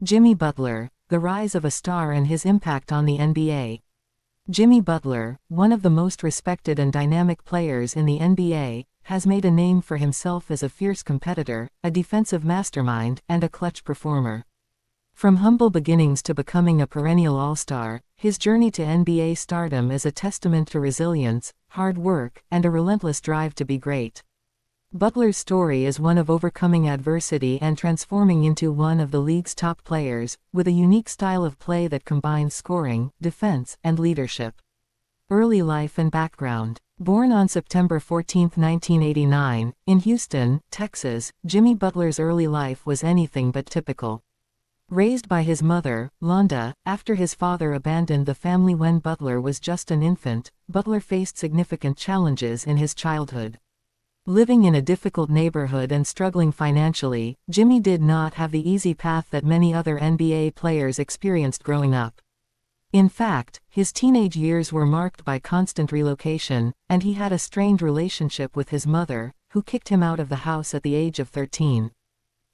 Jimmy Butler, the rise of a star and his impact on the NBA. Jimmy Butler, one of the most respected and dynamic players in the NBA, has made a name for himself as a fierce competitor, a defensive mastermind, and a clutch performer. From humble beginnings to becoming a perennial all-star, his journey to NBA stardom is a testament to resilience, hard work, and a relentless drive to be great. Butler's story is one of overcoming adversity and transforming into one of the league's top players, with a unique style of play that combines scoring, defense, and leadership. Early life and background. Born on September 14, 1989, in Houston, Texas, Jimmy Butler's early life was anything but typical. Raised by his mother, Londa, after his father abandoned the family when Butler was just an infant, Butler faced significant challenges in his childhood. Living in a difficult neighborhood and struggling financially, Jimmy did not have the easy path that many other NBA players experienced growing up. In fact, his teenage years were marked by constant relocation, and he had a strained relationship with his mother, who kicked him out of the house at the age of 13.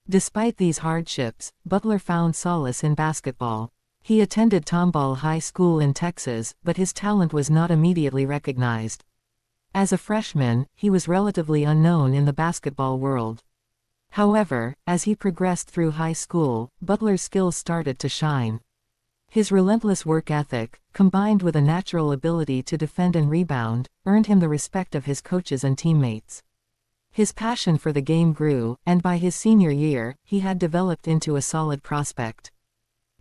Despite these hardships, Butler found solace in basketball. He attended Tomball High School in Texas, but his talent was not immediately recognized. As a freshman, he was relatively unknown in the basketball world. However, as he progressed through high school, Butler's skills started to shine. His relentless work ethic, combined with a natural ability to defend and rebound, earned him the respect of his coaches and teammates. His passion for the game grew, and by his senior year, he had developed into a solid prospect.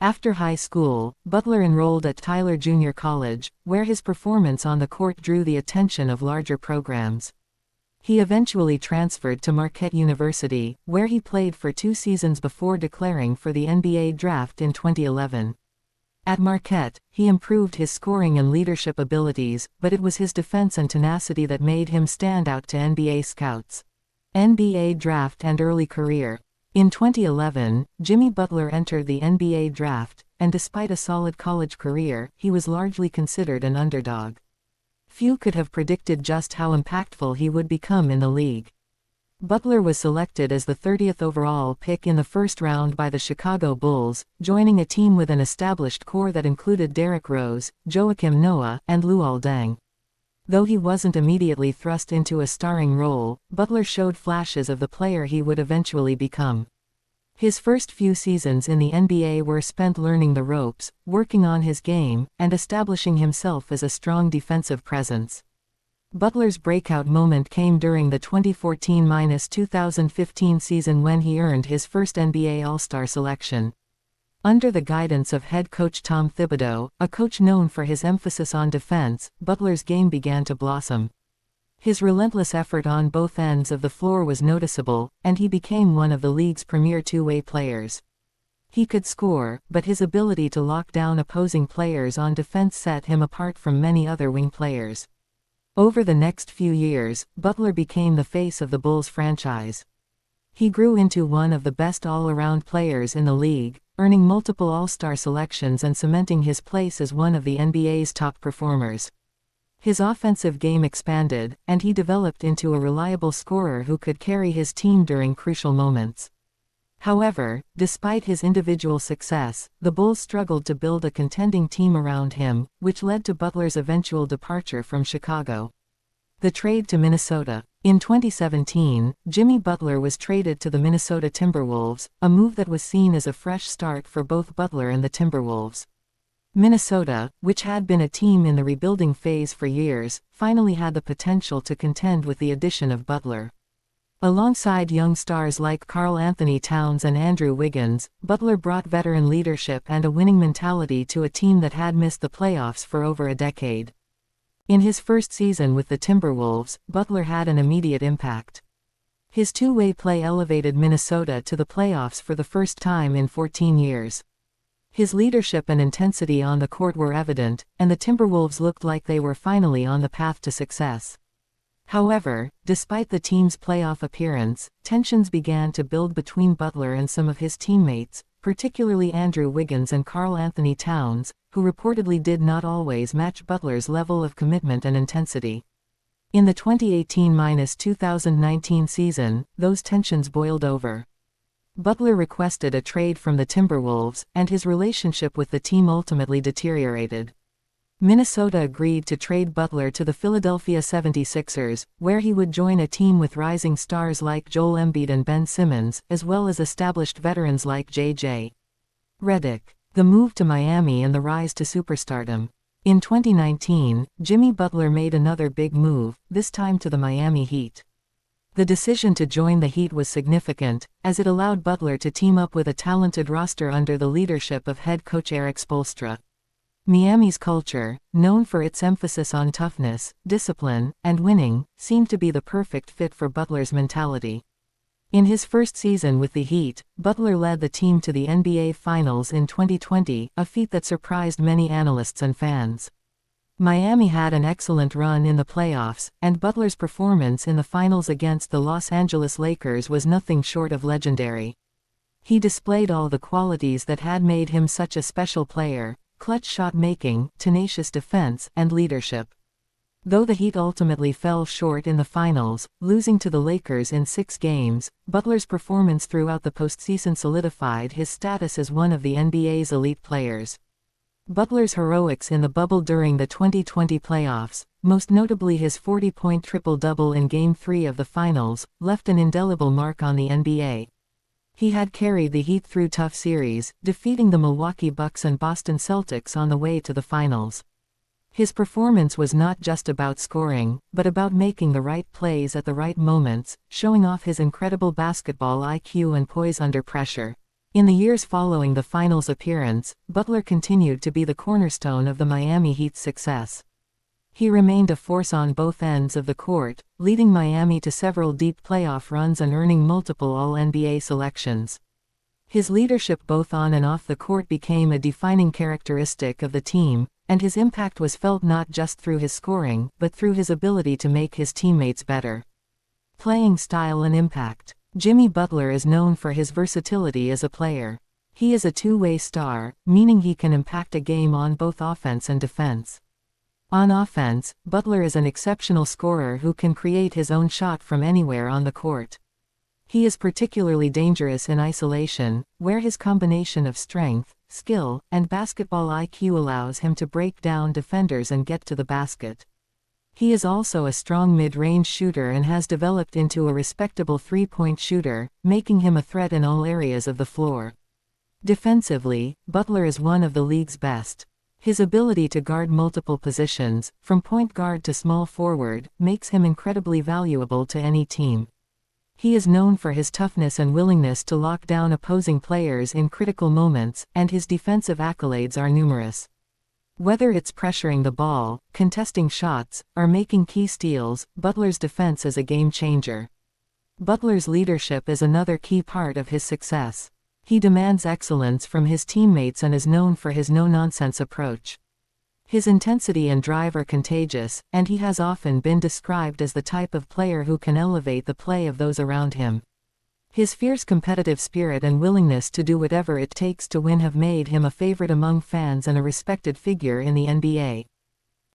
After high school, Butler enrolled at Tyler Junior College, where his performance on the court drew the attention of larger programs. He eventually transferred to Marquette University, where he played for 2 seasons before declaring for the NBA draft in 2011. At Marquette, he improved his scoring and leadership abilities, but it was his defense and tenacity that made him stand out to NBA scouts. NBA draft and early career. In 2011, Jimmy Butler entered the NBA draft, and despite a solid college career, he was largely considered an underdog. Few could have predicted just how impactful he would become in the league. Butler was selected as the 30th overall pick in the first round by the Chicago Bulls, joining a team with an established core that included Derrick Rose, Joakim Noah, and Luol Deng. Though he wasn't immediately thrust into a starring role, Butler showed flashes of the player he would eventually become. His first few seasons in the NBA were spent learning the ropes, working on his game, and establishing himself as a strong defensive presence. Butler's breakout moment came during the 2014-2015 season when he earned his first NBA All-Star selection. Under the guidance of head coach Tom Thibodeau, a coach known for his emphasis on defense, Butler's game began to blossom. His relentless effort on both ends of the floor was noticeable, and he became one of the league's premier two-way players. He could score, but his ability to lock down opposing players on defense set him apart from many other wing players. Over the next few years, Butler became the face of the Bulls franchise. He grew into one of the best all-around players in the league, earning multiple All-Star selections and cementing his place as one of the NBA's top performers. His offensive game expanded, and he developed into a reliable scorer who could carry his team during crucial moments. However, despite his individual success, the Bulls struggled to build a contending team around him, which led to Butler's eventual departure from Chicago. The trade to Minnesota. In 2017, Jimmy Butler was traded to the Minnesota Timberwolves, a move that was seen as a fresh start for both Butler and the Timberwolves. Minnesota, which had been a team in the rebuilding phase for years, finally had the potential to contend with the addition of Butler. Alongside young stars like Karl Anthony Towns and Andrew Wiggins, Butler brought veteran leadership and a winning mentality to a team that had missed the playoffs for over a decade. In his first season with the Timberwolves, Butler had an immediate impact. His two-way play elevated Minnesota to the playoffs for the first time in 14 years. His leadership and intensity on the court were evident, and the Timberwolves looked like they were finally on the path to success. However, despite the team's playoff appearance, tensions began to build between Butler and some of his teammates, particularly Andrew Wiggins and Karl Anthony Towns, who reportedly did not always match Butler's level of commitment and intensity. In the 2018-2019 season, those tensions boiled over. Butler requested a trade from the Timberwolves, and his relationship with the team ultimately deteriorated. Minnesota agreed to trade Butler to the Philadelphia 76ers, where he would join a team with rising stars like Joel Embiid and Ben Simmons, as well as established veterans like J.J. Redick. The move to Miami and the rise to superstardom. In 2019, Jimmy Butler made another big move, this time to the Miami Heat. The decision to join the Heat was significant, as it allowed Butler to team up with a talented roster under the leadership of head coach Erik Spoelstra. Miami's culture, known for its emphasis on toughness, discipline, and winning, seemed to be the perfect fit for Butler's mentality. In his first season with the Heat, Butler led the team to the NBA Finals in 2020, a feat that surprised many analysts and fans. Miami had an excellent run in the playoffs, and Butler's performance in the finals against the Los Angeles Lakers was nothing short of legendary. He displayed all the qualities that had made him such a special player: clutch shot-making, tenacious defense, and leadership. Though the Heat ultimately fell short in the finals, losing to the Lakers in 6 games, Butler's performance throughout the postseason solidified his status as one of the NBA's elite players. Butler's heroics in the bubble during the 2020 playoffs, most notably his 40-point triple-double in Game 3 of the finals, left an indelible mark on the NBA. He had carried the Heat through tough series, defeating the Milwaukee Bucks and Boston Celtics on the way to the finals. His performance was not just about scoring, but about making the right plays at the right moments, showing off his incredible basketball IQ and poise under pressure. In the years following the finals appearance, Butler continued to be the cornerstone of the Miami Heat's success. He remained a force on both ends of the court, leading Miami to several deep playoff runs and earning multiple All-NBA selections. His leadership both on and off the court became a defining characteristic of the team, and his impact was felt not just through his scoring, but through his ability to make his teammates better. Playing style and impact. Jimmy Butler is known for his versatility as a player. He is a two-way star, meaning he can impact a game on both offense and defense. On offense, Butler is an exceptional scorer who can create his own shot from anywhere on the court. He is particularly dangerous in isolation, where his combination of strength, skill, and basketball IQ allows him to break down defenders and get to the basket. He is also a strong mid-range shooter and has developed into a respectable three-point shooter, making him a threat in all areas of the floor. Defensively, Butler is one of the league's best. His ability to guard multiple positions, from point guard to small forward, makes him incredibly valuable to any team. He is known for his toughness and willingness to lock down opposing players in critical moments, and his defensive accolades are numerous. Whether it's pressuring the ball, contesting shots, or making key steals, Butler's defense is a game changer. Butler's leadership is another key part of his success. He demands excellence from his teammates and is known for his no-nonsense approach. His intensity and drive are contagious, and he has often been described as the type of player who can elevate the play of those around him. His fierce competitive spirit and willingness to do whatever it takes to win have made him a favorite among fans and a respected figure in the NBA.